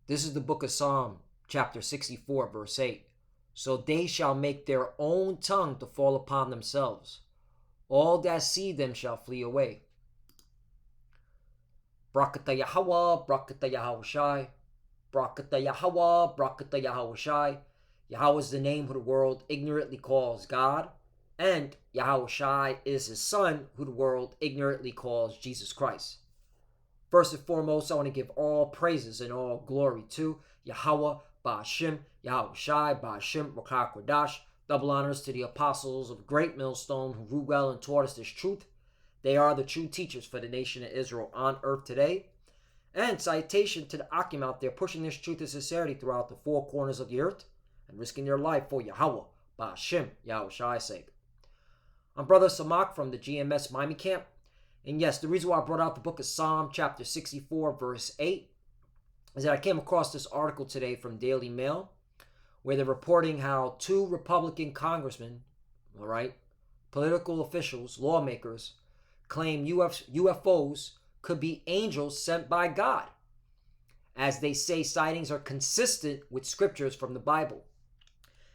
This is the book of Psalm, chapter 64, verse 8. So they shall make their own tongue to fall upon themselves. All that see them shall flee away. Brakata Yahweh, Brakata Yahushai. Brakata Yahweh, Brakata Yahushai. Yahweh is the name who the world ignorantly calls God. And Yahushai is his son, who the world ignorantly calls Jesus Christ. First and foremost, I want to give all praises and all glory to Yahweh, Ba'ashim, Yahushai, Ba'ashim, Rakah Kodash. Double honors to the apostles of Great Millstone who ruled well and taught us this truth. They are the true teachers for the nation of Israel on earth today. And citation to the Akim out there pushing this truth and sincerity throughout the four corners of the earth and risking their life for Yahweh, Ba'ashim, Yahushai's sake. I'm Brother Samak from the GMS Miami camp. And yes, the reason why I brought out the book of Psalm, chapter 64, verse 8, is that I came across this article today from Daily Mail, where they're reporting how two Republican congressmen, all right, political officials, lawmakers, claim UFOs could be angels sent by God. As they say, sightings are consistent with scriptures from the Bible.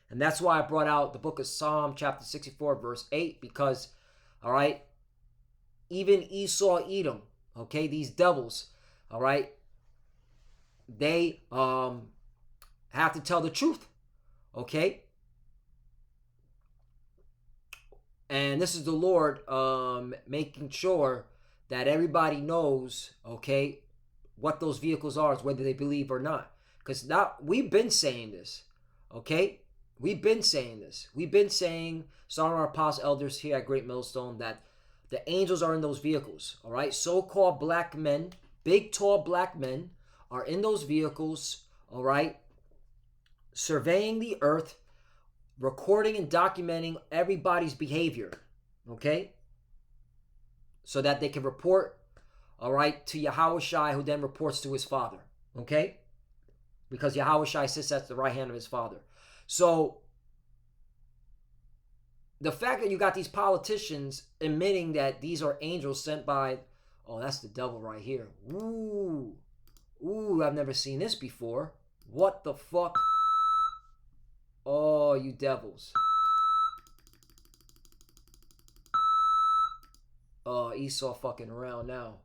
And that's why I brought out the book of Psalm, chapter 64, verse 8, because, all right, even Esau, Edom, okay, these devils, all right, they have to tell the truth, okay? And this is the Lord making sure that everybody knows, okay, what those vehicles are, whether they believe or not. Because now we've been saying this, okay? We've been saying this. We've been saying, some of our past elders here at Great Millstone, that the angels are in those vehicles, all right? So-called black men, big, tall black men are in those vehicles, all right? Surveying the earth, recording and documenting everybody's behavior, okay? So that they can report, all right, to Yahushai, who then reports to his father, okay? Because Yahushai sits at the right hand of his father. So the fact that you got these politicians admitting that these are angels sent by, oh, that's the devil right here. Ooh, I've never seen this before. What the fuck? Oh, you devils. Oh, Esau fucking around now.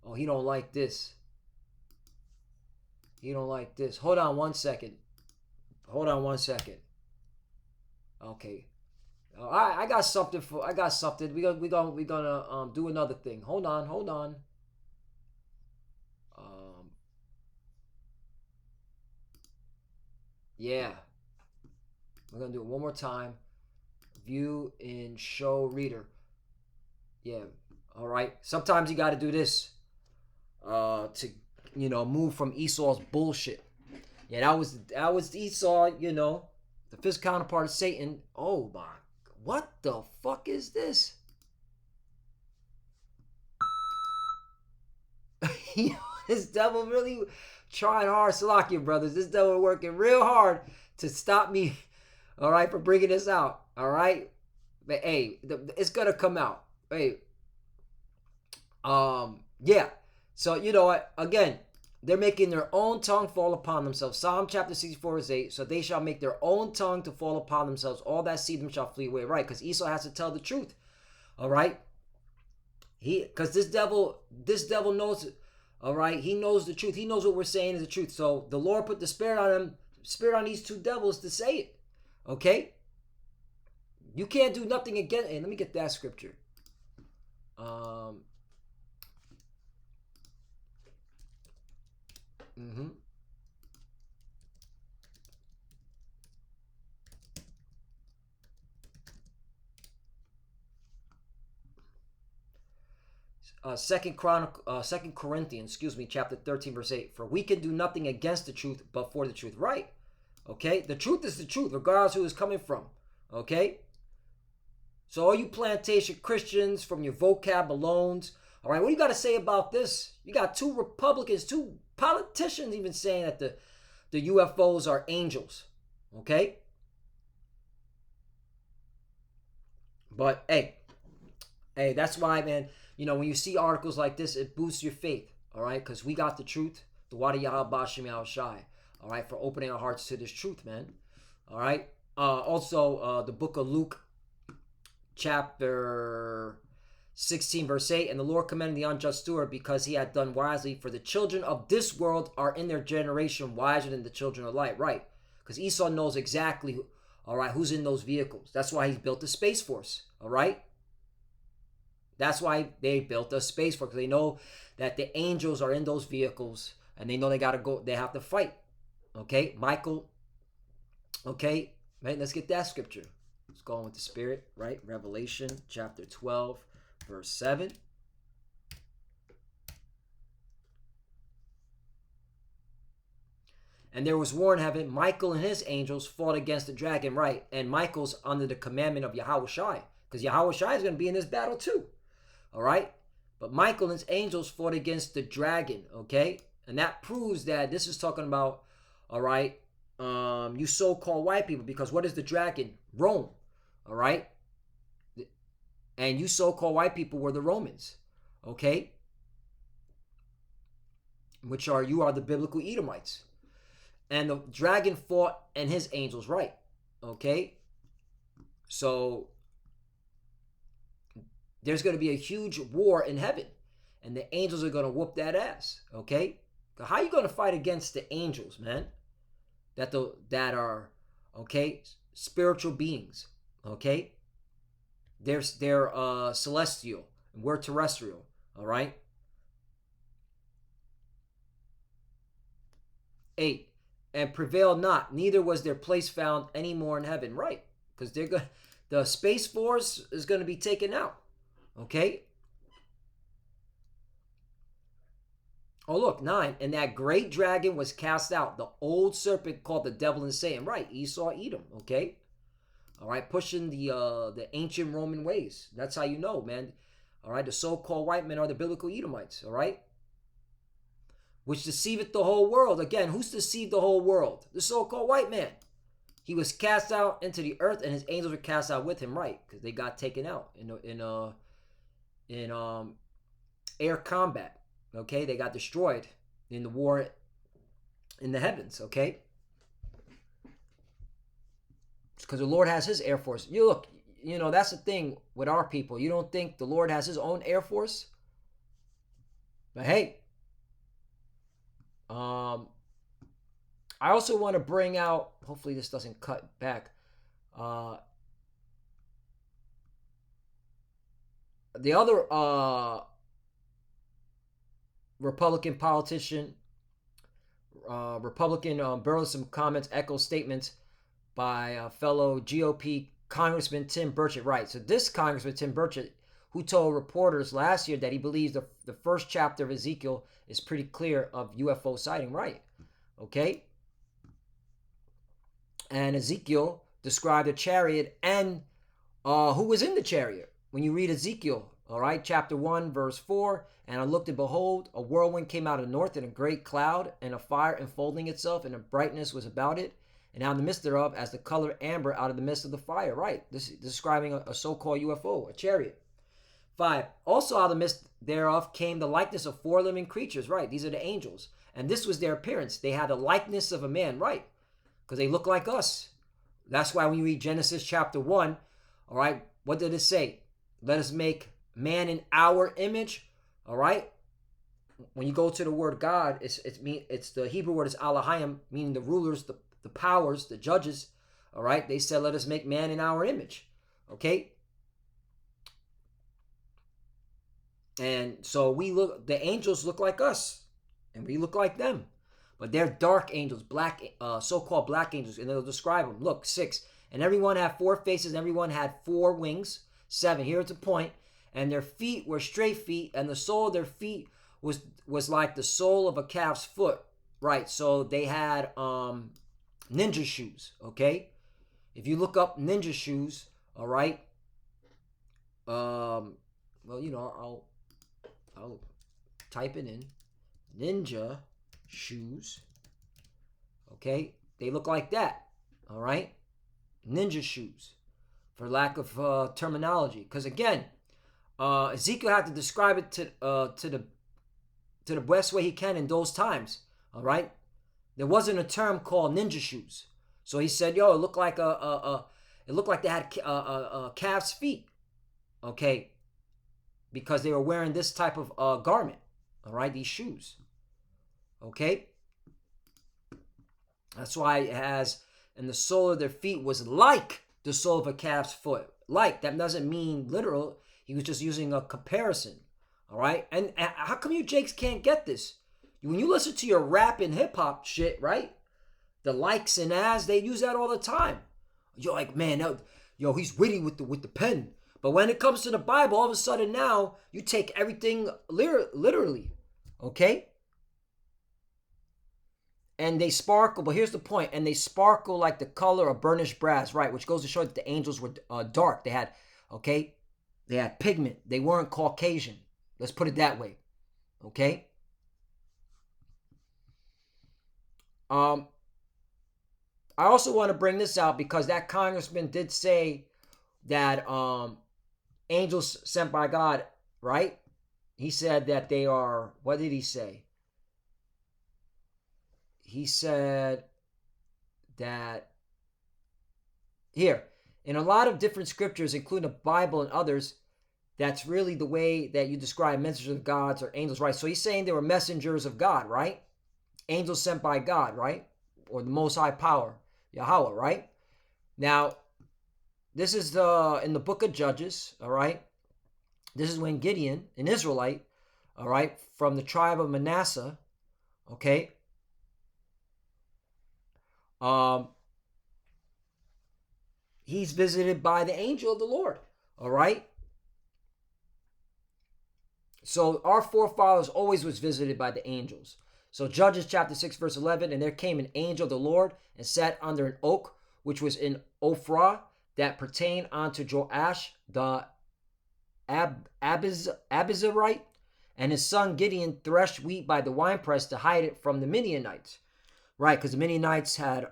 Oh, he don't like this. He don't like this. Hold on one second. Okay. I got something for. I got something. We're gonna do another thing. Hold on. Yeah. We're gonna do it one more time. View in show reader. Yeah. All right. Sometimes you got to do this to move from Esau's bullshit. Yeah, that was Esau. The physical counterpart of Satan. Oh my! What the fuck is this? This devil really trying hard, Salakia brothers. This devil working real hard to stop me. All right, for bringing this out. All right, but hey, it's gonna come out. Hey, yeah. So you know what? Again, they're making their own tongue fall upon themselves. Psalm chapter 64 verse 8. So they shall make their own tongue to fall upon themselves. All that see them shall flee away. Right? Because Esau has to tell the truth. All right. Because this devil knows it. All right. He knows the truth. He knows what we're saying is the truth. So the Lord put the spirit on him, spirit on these two devils to say it. Okay. You can't do nothing against. Hey, let me get that scripture. 2 Corinthians, chapter 13, verse 8. For we can do nothing against the truth, but for the truth. Right? Okay? The truth is the truth, regardless who it's coming from. Okay? So all you plantation Christians from your vocab alones, all right, what do you got to say about this? You got two Republicans, two politicians even saying that the UFOs are angels. Okay? But hey, that's why, man, when you see articles like this, it boosts your faith, all right? Because we got the truth, the Wadi Yahweh Bashim Shai. all right, for opening our hearts to this truth, man. All right. Also, the book of Luke, chapter 16, verse 8, and the Lord commended the unjust steward because he had done wisely, for the children of this world are in their generation wiser than the children of light. Right. Because Esau knows exactly, all right, who's in those vehicles. That's why he's built the Space Force. All right. That's why they built a Space Force, because they know that the angels are in those vehicles, and they know they got to go, they have to fight. Okay. Michael. Okay. Right. Let's get that scripture. Let's go on with the Spirit, right? Revelation chapter 12, verse 7. And there was war in heaven. Michael and his angels fought against the dragon, right? And Michael's under the commandment of Yahweh Shai, because Yahweh Shai is going to be in this battle too, all right? But Michael and his angels fought against the dragon, okay? And that proves that this is talking about, all right, you so-called white people, because what is the dragon? Rome, all right? And you so-called white people were the Romans, okay? You are the biblical Edomites. And the dragon fought and his angels, right? Okay? So there's going to be a huge war in heaven, and the angels are going to whoop that ass, okay? How are you going to fight against the angels, man? That are, okay, spiritual beings, okay? They're celestial, and we're terrestrial, all right? 8. And prevail not, neither was their place found any more in heaven, right? Because the Space Force is going to be taken out, okay? Oh, look, 9. And that great dragon was cast out, the old serpent called the devil and Satan, right? Esau, Edom, okay? All right, pushing the ancient Roman ways. That's how you know, man. All right, the so-called white men are the biblical Edomites, all right? Which deceiveth the whole world. Again, who's deceived the whole world? The so-called white man. He was cast out into the earth, and his angels were cast out with him, right? Because they got taken out in air combat. Okay, they got destroyed in the war in the heavens. Okay, because the Lord has His air force. That's the thing with our people. You don't think the Lord has His own air force? But hey. I also want to bring out, hopefully this doesn't cut back, the other Republican politician, burlesome comments echo statements by fellow GOP Congressman Tim Burchett. Right, so this Congressman Tim Burchett, who told reporters last year that he believes the first chapter of Ezekiel is pretty clear of UFO sighting, right? Okay? And Ezekiel described a chariot and who was in the chariot. When you read Ezekiel, all right, chapter 1, verse 4, and I looked and behold, a whirlwind came out of the north, and a great cloud, and a fire enfolding itself, and a brightness was about it, and out of the midst thereof, as the color amber out of the midst of the fire. Right, this is describing a so-called UFO, a chariot. 5. Also out of the midst thereof came the likeness of 4 living creatures. Right, these are the angels. And this was their appearance. They had the likeness of a man, right? Because they look like us. That's why when you read Genesis chapter 1, all right, what did it say? Let us make man in our image, all right? When you go to the word God, it's the Hebrew word is Elohim, meaning the rulers, the powers, the judges, all right? They said, let us make man in our image, okay? And so the angels look like us, and we look like them. But they're dark angels, so-called black angels, and they'll describe them. Look, 6. And everyone had 4 faces, and everyone had 4 wings. 7, here's the point. And their feet were straight feet, and the sole of their feet was like the sole of a calf's foot. Right, so they had ninja shoes, okay? If you look up ninja shoes, all right? Well, I'll type it in. Ninja shoes. Okay? They look like that. All right? Ninja shoes. For lack of terminology. Because again, Ezekiel had to describe it to the best way he can in those times. All right? There wasn't a term called ninja shoes. So he said, "Yo, it looked like it looked like they had calves' feet." Okay, because they were wearing this type of garment. All right, these shoes. Okay, that's why it has, and the sole of their feet was like the sole of a calf's foot. Like, that doesn't mean literal. He was just using a comparison. All right, and how come you Jakes can't get this? When you listen to your rap and hip hop shit, right? The likes and as, they use that all the time. You're like, man, yo, he's witty with the pen. But when it comes to the Bible, all of a sudden now you take everything literally, okay? And they sparkle, but here's the point, and they sparkle like the color of burnished brass, right? Which goes to show that the angels were dark. They had, okay, they had pigment. They weren't Caucasian. Let's put it that way, okay? I also want to bring this out because that congressman did say that angels sent by God, right? He said that they are, what did he say? He said that here, in a lot of different scriptures, including the Bible and others, that's really the way that you describe messengers of gods or angels, right? So he's saying they were messengers of God, right? Angels sent by God, right? Or the Most High Power, Yahweh, right? Now, this is in the book of Judges, all right? This is when Gideon, an Israelite, all right, from the tribe of Manasseh, okay? He's visited by the angel of the Lord, all right? So our forefathers always was visited by the angels. So Judges chapter 6, verse 11, and there came an angel of the Lord and sat under an oak, which was in Ophrah, that pertained unto Joash the Abizarite, and his son Gideon threshed wheat by the winepress to hide it from the Midianites. Right, because the Midianites had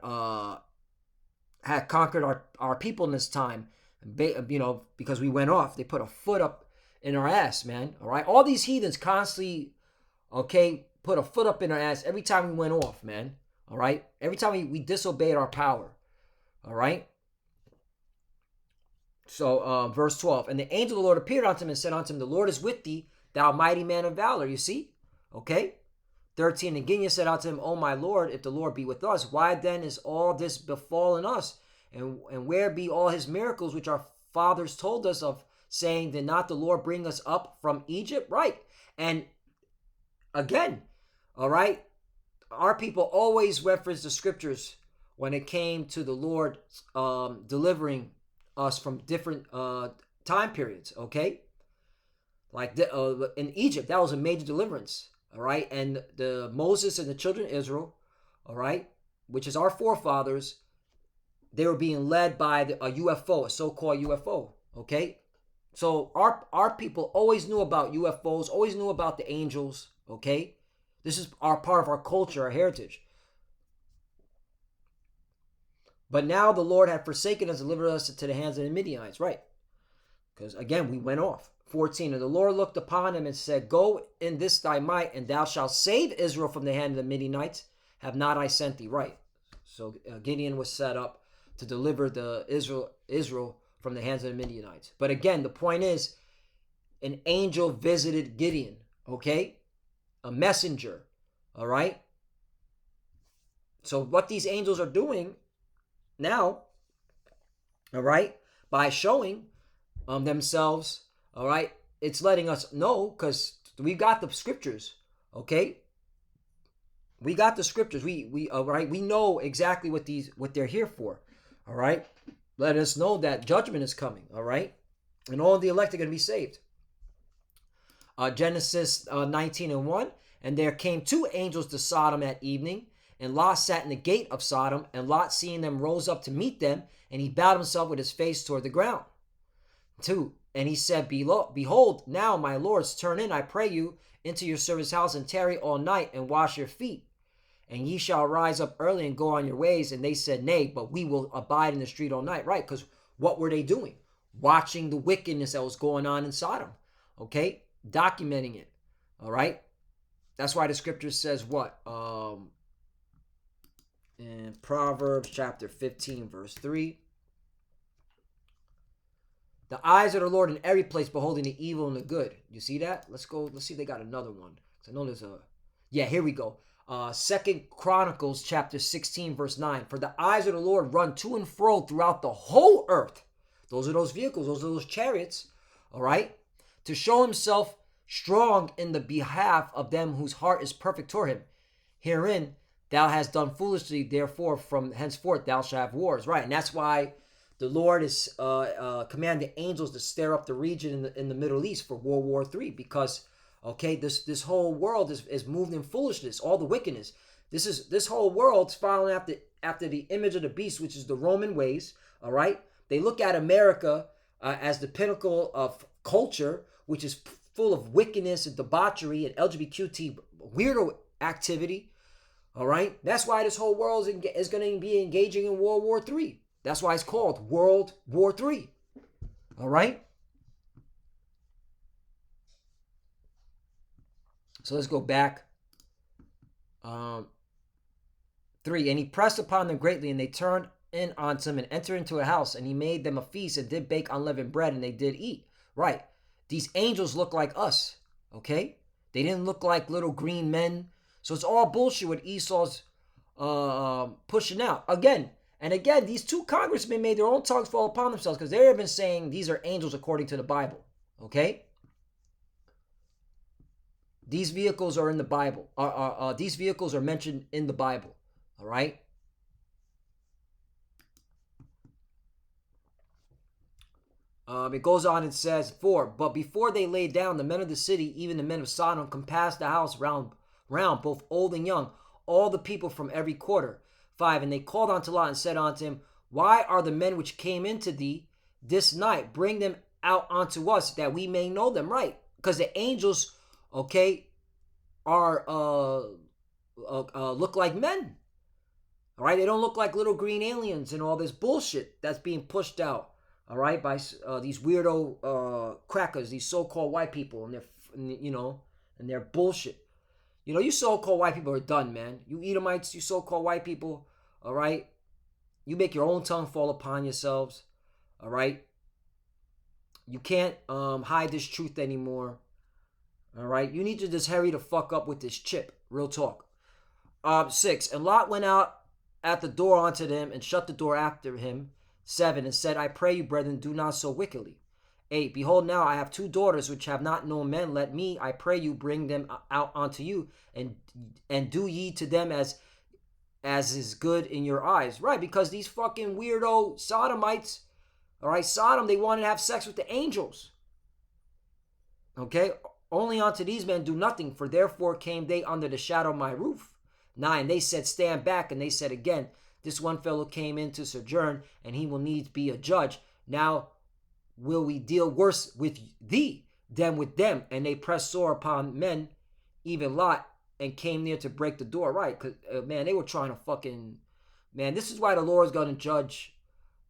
conquered our people in this time, you know, because we went off. They put a foot up in our ass, man. All right, all these heathens constantly, okay, put a foot up in our ass every time we went off, man. All right, every time we disobeyed our power. All right. So verse 12, and the angel of the Lord appeared unto him and said unto him, the Lord is with thee, thou mighty man of valor. You see, okay. 13, and Gideon said unto him, O my Lord, if the Lord be with us, why then is all this befallen us? And where be all his miracles which our fathers told us of, saying, did not the Lord bring us up from Egypt? Right. And again, all right, our people always reference the scriptures when it came to the Lord delivering us from different time periods, okay? Like in Egypt, that was a major deliverance. All right, and the Moses and the children of Israel, all right, which is our forefathers, they were being led by a UFO, a so-called UFO. Okay, so our people always knew about UFOs, always knew about the angels. Okay, this is our part of our culture, our heritage. But now the Lord had forsaken us, delivered us into the hands of the Midianites, right? Because again, we went off. 14, and the Lord looked upon him and said, go in this thy might, and thou shalt save Israel from the hand of the Midianites. Have not I sent thee? Right. So Gideon was set up to deliver the Israel from the hands of the Midianites. But again, the point is, an angel visited Gideon, okay? A messenger, all right? So what these angels are doing now, all right, by showing themselves, all right, it's letting us know, because we got the scriptures, okay? We got the scriptures. We all right, we know exactly what they're here for, all right? Let us know that judgment is coming, all right? And all the elect are going to be saved. Genesis 19:1, and there came two angels to Sodom at evening, and Lot sat in the gate of Sodom, and Lot, seeing them, rose up to meet them, and he bowed himself with his face toward the ground. 2, and he said, behold, now, my lords, turn in, I pray you, into your servant's house, and tarry all night, and wash your feet. And ye shall rise up early and go on your ways. And they said, nay, but we will abide in the street all night. Right, because what were they doing? Watching the wickedness that was going on in Sodom. Okay, documenting it. All right, that's why the scripture says what? in Proverbs chapter 15, verse 3. The eyes of the Lord in every place, beholding the evil and the good. You see that? Let's go. Let's see if they got another one. I know there's a. Yeah, here we go. Second Chronicles chapter 16, verse 9. For the eyes of the Lord run to and fro throughout the whole earth. Those are those vehicles. Those are those chariots. All right? To show himself strong in the behalf of them whose heart is perfect toward him. Herein thou hast done foolishly, therefore from henceforth thou shalt have wars. Right, and that's why the Lord is commanding angels to stir up the region in the Middle East for World War III, because okay, this whole world is moved in foolishness, all the wickedness. This whole world's following after the image of the beast, which is the Roman ways. All right, they look at America as the pinnacle of culture, which is full of wickedness and debauchery and LGBTQ weirdo activity. All right, that's why this whole world is going to be engaging in World War III. That's why it's called World War III. All right. So let's go back. 3. And he pressed upon them greatly, and they turned in unto him and entered into a house, and he made them a feast and did bake unleavened bread, and they did eat. Right. These angels look like us. Okay. They didn't look like little green men. So it's all bullshit what Esau's pushing out. Again, these two congressmen made their own tongues fall upon themselves, because they have been saying these are angels according to the Bible. Okay? These vehicles are in the Bible. These vehicles are mentioned in the Bible. All right? It goes on and says, 4. But before they lay down, the men of the city, even the men of Sodom, compassed the house round, both old and young, all the people from every quarter. 5. And they called unto Lot and said unto him, Why are the men which came into thee this night? Bring them out unto us, that we may know them. Right? Because the angels, okay, are look like men. All right? They don't look like little green aliens and all this bullshit that's being pushed out. All right, by these weirdo crackers, these so-called white people, and they're bullshit. You so-called white people are done, man. You Edomites, you so-called white people, all right? You make your own tongue fall upon yourselves, all right? You can't hide this truth anymore, all right? You need to just hurry the fuck up with this chip. Real talk. 6. And Lot went out at the door unto them and shut the door after him. 7. And said, I pray you, brethren, do not so wickedly. 8. Behold, now I have 2 daughters which have not known men. Let me, I pray you, bring them out unto you, and do ye to them as is good in your eyes. Right, because these fucking weirdo Sodomites, all right, Sodom, they wanted to have sex with the angels. Okay, only unto these men do nothing, for therefore came they under the shadow of my roof. 9. They said, stand back, and they said again, this one fellow came in to sojourn, and he will needs be a judge. Now will we deal worse with thee than with them? And they pressed sore upon men, even Lot, and came near to break the door. Right, because, man, they were trying to fucking... Man, this is why the Lord is going to judge.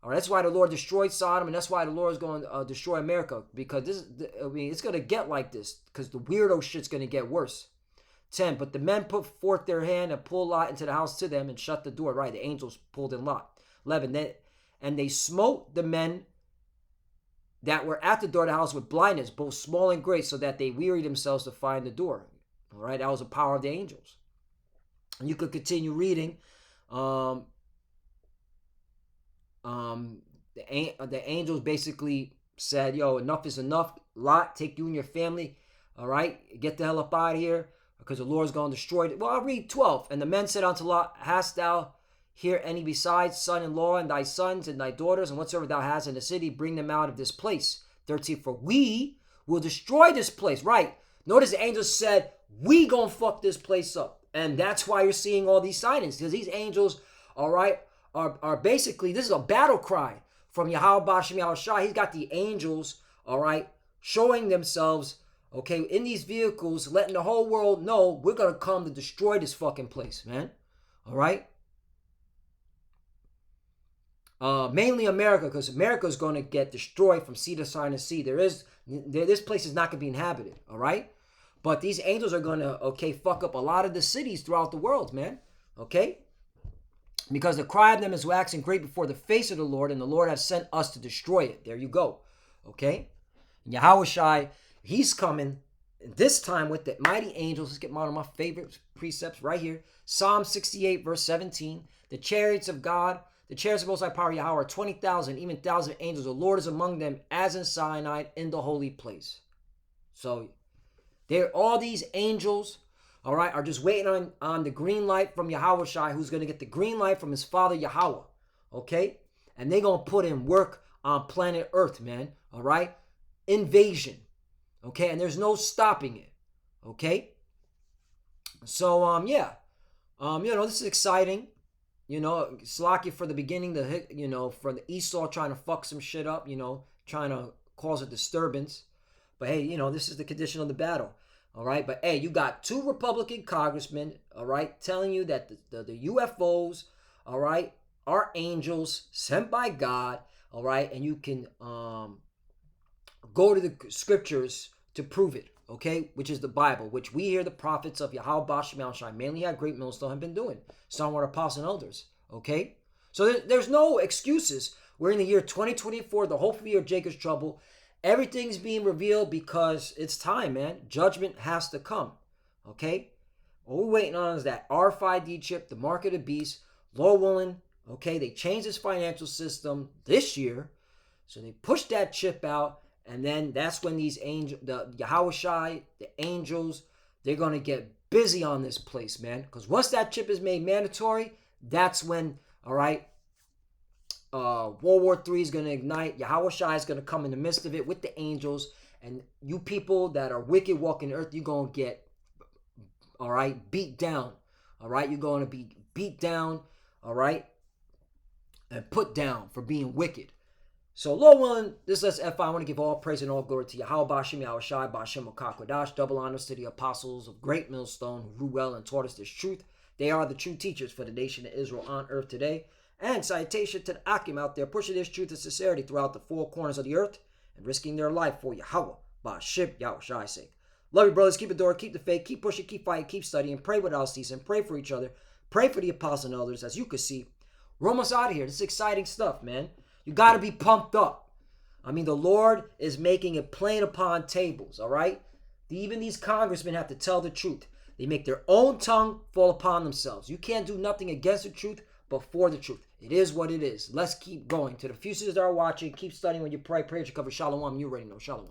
All right, that's why the Lord destroyed Sodom, and that's why the Lord is going to destroy America. Because it's going to get like this, because the weirdo shit's going to get worse. 10. But the men put forth their hand and pulled Lot into the house to them and shut the door. Right, the angels pulled in Lot. 11. And they smote the men that were at the door of the house with blindness, both small and great, so that they wearied themselves to find the door. All right, that was the power of the angels. And you could continue reading. The angels basically said, yo, enough is enough. Lot, take you and your family. All right, get the hell up out of here, because the Lord's going to destroy it. Well, I'll read 12. And the men said unto Lot, hast thou here any besides son-in-law and thy sons and thy daughters, and whatsoever thou hast in the city, bring them out of this place. 13. For we will destroy this place. Right. Notice the angels said, we gonna fuck this place up. And that's why you're seeing all these sightings, because these angels, all right, are basically, this is a battle cry from Yahweh Bashem Yahushua. He's got the angels, all right, showing themselves, okay, in these vehicles, letting the whole world know we're going to come to destroy this fucking place, man. All right? Mainly America, because America is going to get destroyed from sea to sign to sea. This place is not going to be inhabited, all right? But these angels are going to, okay, fuck up a lot of the cities throughout the world, man. Okay? Because the cry of them is waxing great before the face of the Lord, and the Lord has sent us to destroy it. There you go. Okay? And Yahushai, he's coming this time with the mighty angels. Let's get one of my favorite precepts right here. Psalm 68, verse 17. The chariots of God, the chariots of Most High Power Yahweh are 20,000, even 1,000 angels. The Lord is among them as in Sinai in the holy place. So all these angels, all right, are just waiting on the green light from Yahushai, who's going to get the green light from his father Yahweh, okay? And they're going to put in work on planet Earth, man, all right? Invasion, okay? And there's no stopping it, okay? So, yeah, this is exciting. Slacky for the beginning, for the Esau trying to fuck some shit up, trying to cause a disturbance. But hey, this is the condition of the battle. All right. But hey, you got 2 Republican congressmen, all right, telling you that the UFOs, all right, are angels sent by God. All right. And you can go to the scriptures to prove it. Okay. Which is the Bible, which we hear the prophets of Yahweh Bashim Yahushai, mainly had Great Millstone, have been doing. Some were apostles and elders. Okay. So there's no excuses. We're in the year 2024, the hopeful year of Jacob's trouble. Everything's being revealed because it's time, man. Judgment has to come, okay? What we're waiting on is that RFID chip, the mark of the beast, Lord willing, okay? They changed this financial system this year, so they pushed that chip out, and then that's when these angels, the Yahushai, the angels, they're going to get busy on this place, man. Because once that chip is made mandatory, that's when, all right, World War III is going to ignite. Yahushua is going to come in the midst of it with the angels. And you people that are wicked walking the earth, you're going to get, all right, beat down. All right, you're going to be beat down, all right, and put down for being wicked. So, Lord willing, this lets F. I want to give all praise and all glory to Yahweh Bashim Yahushai Bashim Okakwadash. Double honors to the apostles of Great Millstone who ruled well and taught us this truth. They are the true teachers for the nation of Israel on earth today. And citation to the Akim out there pushing this truth and sincerity throughout the 4 corners of the earth and risking their life for Yahweh, Bashib, Yahushai's sake. Love you, brothers. Keep it door, keep the faith, keep pushing, keep fighting, keep studying, pray without ceasing, pray for each other, pray for the apostles and elders. As you can see, we're almost out of here. This is exciting stuff, man. You got to be pumped up. I mean, the Lord is making it plain upon tables, all right? Even these congressmen have to tell the truth. They make their own tongue fall upon themselves. You can't do nothing against the truth, but for the truth. It is what it is. Let's keep going. To the few sisters that are watching, keep studying when you pray. Pray to cover Shalom. You already know. Shalom.